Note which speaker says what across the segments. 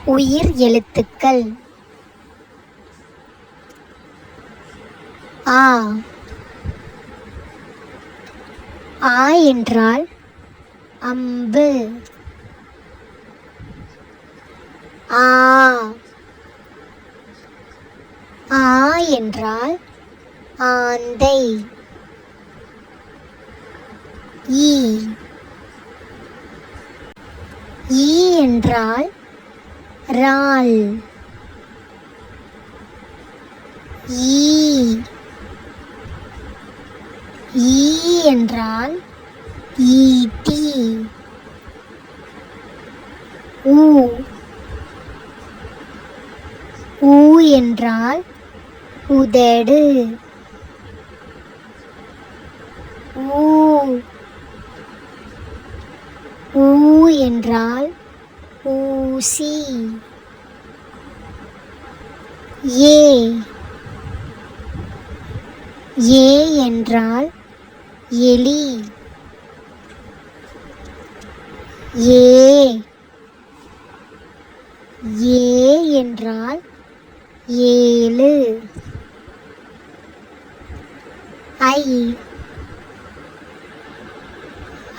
Speaker 1: உயிர் எழுத்துக்கள். ஆ. ஆ என்றால் அம்பு. ஆ. ஆ என்றால் ஆந்தை. ஈ. ஈ என்றால் இறால். ஈ. ஈ என்றால் ஈட்டி. ஊ. ஊ என்றால் உதடு. ஊ. ஊ என்றால் ஊசி. ஏ. ஏ என்றால் எலி. ஏ. ஏ என்றால் ஏழு. ஐ.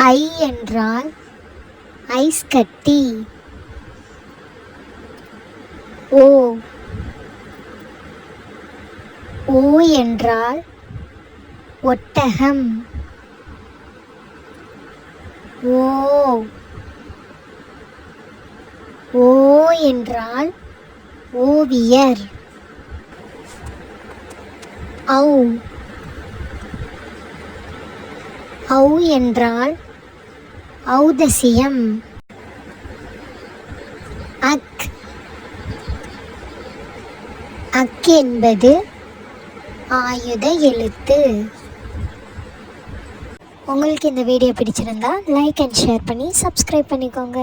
Speaker 1: ஐ என்றால் ஐஸ் கட்டி. ஓ. ஓ என்றால் ஒட்டகம். ஓ. ஓ என்றால் ஓவியர். ஔ. ஔ என்றால் ஔதசியம். அக். அக் என்பது ஆயுத எழுத்து. உங்களுக்கு இந்த வீடியோ பிடிச்சிருந்தா லைக் அண்ட் ஷேர் பண்ணி சப்ஸ்கிரைப் பண்ணிக்கோங்க.